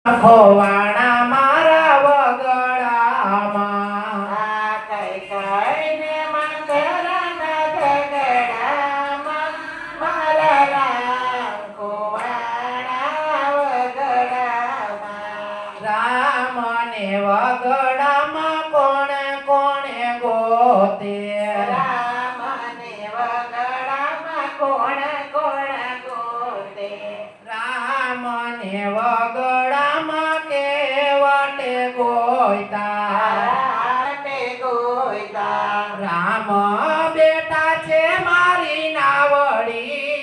ખોવાણા મારા વગડામાં કઈ કઈને મંદરના ઝઘડામાં મારા રામ ખોવાણા વગડામાં રામ ને વગડામાં કોણે કોણે ગોતે રામ ને વગડામાં કોણ કોણ ગોતે રામ ને વગડામાં કેવટે ગોયતા રાતે ગોયતા રામ બેટા છે મારી નાવડીમાં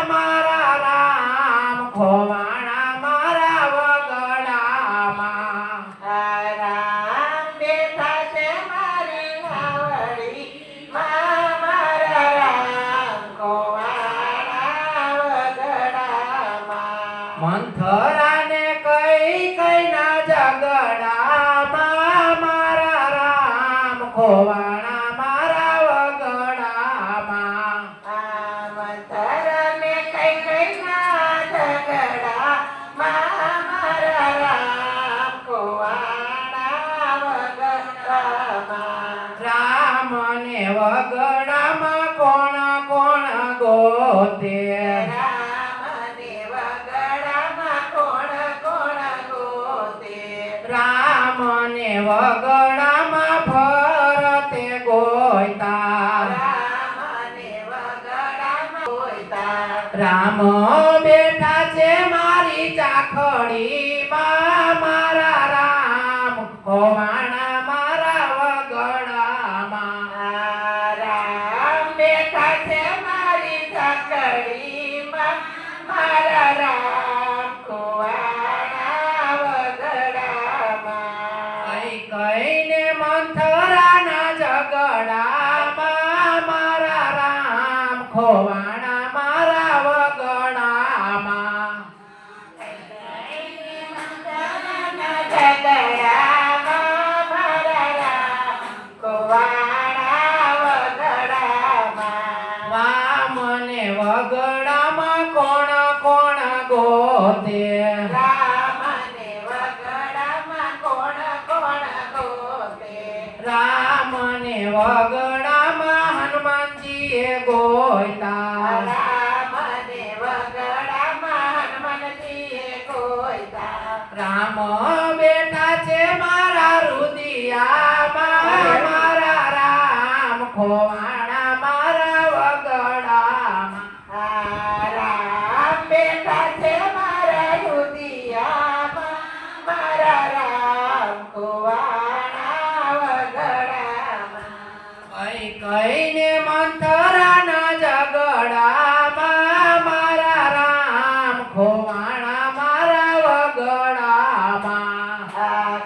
મારા રામ ખોવાણા મારા વગડામાં રામ બેઠા છે મારી નાવડી મારા રામ ખોવાણા વગડામાં મંથરાને કઈ કઈ ના ઝગડામાં મારા રામ ખોવાણા મારા વગડામાં મંતરને કઈ કઈ ના ઝઘડા મારા રામ ખોવાણા વગડામાં રામ ને વગડામાં કોણ કોણ ગોતે રામને વગડામાં કોણ કોણ ગોતે રામ ને વગડામાં ફરતે ગોયતા રામને વગડામાં ગોયતા રામ બેઠા છે મારી ચાખડીમાં મારા રામ ખોવાણા મારા વગડામાં રામ બેઠા છે મારી ઝકડીમાં મારા રામ ખોવાણા વગડામાં કઈ કઈને મંથરાના ઝગડામાં મારા રામ ખોવાણા મારા વગડામાં ઝઘડામાં મારા રામ ખોવાણા વગડામાં વામને વગડામાં કોણ કોણ ગોતે રામને વગડામાં કોણ કોણ ગોતે રામ ને વગડામાં હનુમાનજીએ ગોયતા રામને વગડામાં હનુમાનજીએ ગોયતા રામ બેઠા છે મારા રુદિયામાં મારા રામ ખોવાણા મારા વગડામાં રામ બેઠા છે મારા રુદિયામાં મારા રામ ખોવાણા વગડામાં કઈ કઈને મંથરાના ઝગડામાં મારા રામ ખોવાણા મારા વગડામાં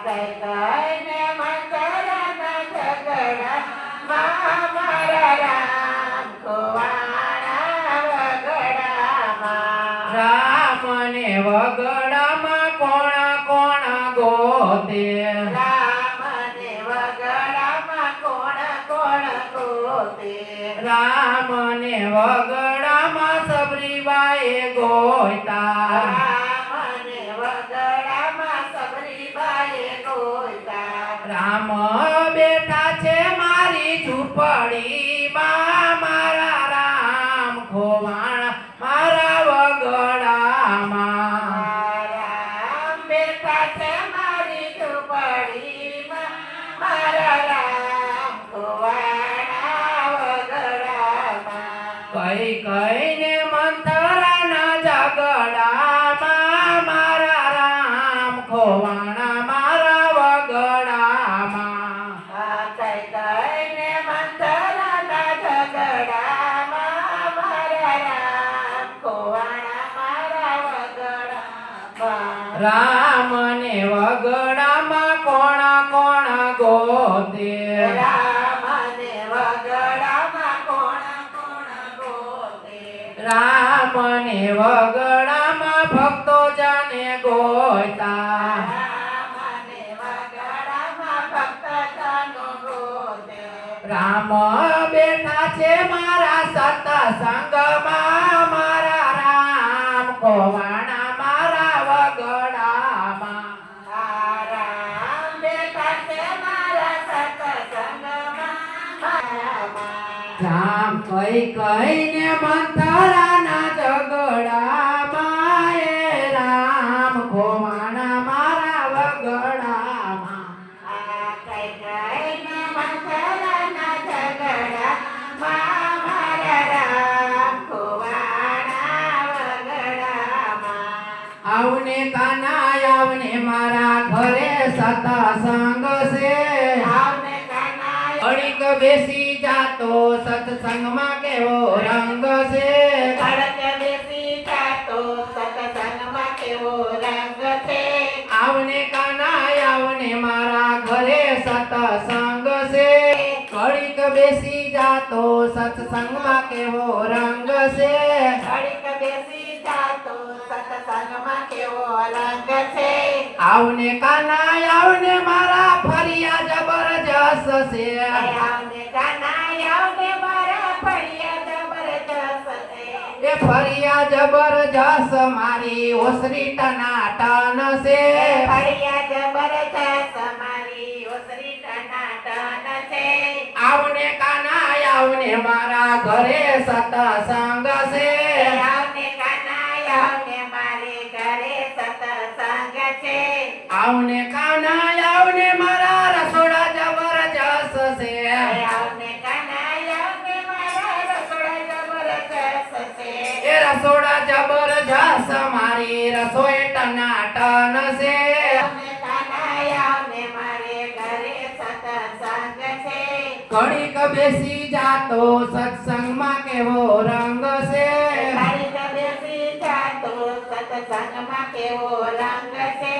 કઈ કઈને મંદરના ઝઘડામાં મારા રામ ખોવાણા વગડામાં રામ ને વગડામાં કોણ કોણ ગોતે રામને વગડામાં કોણ કોણ ગોતે રામ ને વગડામાં સબરીબાએ ગોયતા રામને વગડામાં સબરીબાએ ગોયતા રામ બેઠા છે મારી ઝૂંપડીમાં મારા રામ ખોવાણા મારા વગડામાં રામ બેઠા છે મારી ઝૂંપડીમાં મારા રામ ખોવાણા વગડામાં કઈ કઈને મંથરાના ઝગડામાં મારા રામ ખોવાણા મારા વગડામાં કઈ કઈને મંદરના ઝઘડામાં મારા રામ ખોવાણા મારા વગડામાં રામ ને વગડામાં કોણ કોણ ગોતે રામને વગડામાં કોણ કોણ ગોતે રામ ને વગડામાં ભક્તો જાને ગોયતા રામને વગડામાં ભક્તજનો ગોતે રામ બેઠા છે મારા સત્સંગમાં મારા રામ ખોવાણા મારા વગડામાં કઈ કઈને મંથરાના ઝઘડામાં એ રામ ખોવાણા મારા વગડામાં. આ કઈ કઈને મંથરાના ઝઘડામાં મારા રામ ખોવાણા વગડામાં. આવને કાના આવને મારા ઘરે સતસંગ છે. આવને કાના ઘડીક બેસી જાતો સત્સંગમાં કેવો રંગ છે. કડક બેસી જાતો સત્સંગમાં કેવો રંગ છે. આવને કાના આવને મારા ઘરે સતસંગ છે. ઘડીક બેસી જાતો સત્સંગમાં કેવો રંગ છે. ઘડીક બેસી જાતો સત્સંગમાં કેવો રંગ છે. આવને કાના આવને મારા ફરિયા જબરજસ્ત છે. આવને કાના આવને મારા ફરિયા જબરજસ્ત છે. એ ફરિયા જબરજસ્ત મારી ઓસરી ટનાટન છે. ફરિયા જબરજસ્ત મારી ઓસરી ટનાટન છે. આવને કાના આવને મારા ઘરે સતસંગ છે. આવને કાના આવને મારે ઘરે સત્સંગ છે. આવને કાના આવને મારા રસોડા જબરજસ્ત છે. આવને કાના આવને મારા રસોડા જબરજસ્ત છે. એ રસોડા જબરજસ્ત મારી રસોઈ ટનાટન છે. આવને કાના આવને મારે ઘરે સત્સંગ છે. ઘડીક બેસી જાતો સત્સંગમાં કેવો રંગ છે. ઘડીક બેસી જાતો સત્સંગમાં કેવો રંગ છે.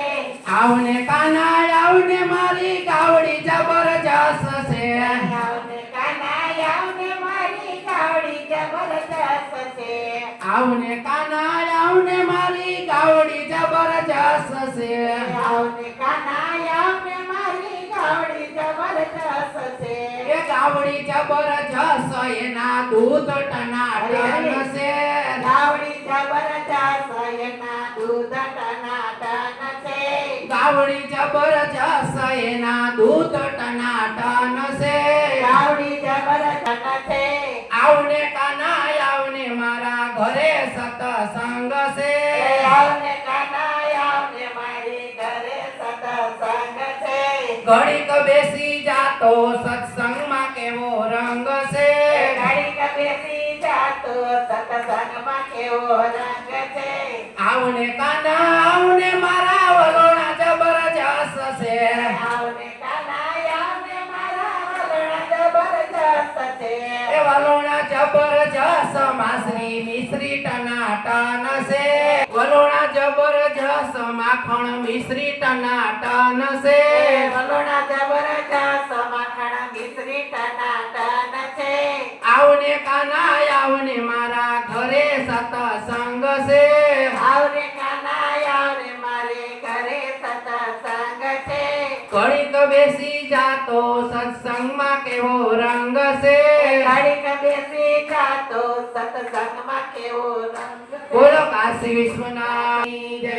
આવને કાના આવને મારી ગાવડી જબરજસ્ત છે. આવને કાના આવને મારી ગાવડી જબરજસ્ત છે. આવને કાના આવને મારી ગાવડી જબરજસ્ત છે. આવને કાના આવને મારી ગાવડી જબરજસ્ત છે. એ ગાવડી જબરજસ્ત એના દૂધ ટનાટન છે. ગાવડી જબરજસ્ત એના દૂધ ટનાટન છે. ગાવડી જબરજસ્ત એના દૂધ ટનાટન છે. ગાવડી જબરજસ્ત છે. આવને કાના આવને મારા ઘરે સતસંગ છે. આવને કાના આવને મારી ઘરે સત્સંગ છે. ઘડીક બેસી જાતો સત્સંગમાં કેવો રંગ છે. ઘડીક બેસી જાતો સત્સંગમાં કેવો રંગ છે. આવને કાના આવને મારા વલોણા જબરજસ્ત છે. આવને કાના આવને મારા વલણ જબરજસ્ત છે. એ વલોણા જબરજસ્ત માસરી મિશ્રી ટનાટન છે. વલોણા જબરજસ્ત માખણ મિશ્રી ટનાટન છે. વલોણા જબરજસ્ત માખણ મિશ્રી ટનાટન છે. આવને કાના આવને મારા ઘરે સતસંગ છે. આવને કાના આવને મારે ઘરે સત્સંગ છે. ઘડીક બેસી જાતો સત્સંગમાં કેવો રંગ છે. ઘડીક બેસી જાતો સત્સંગમાં કેવો રંગ છે. બોલો કાશી વિશ્વનાથ જય.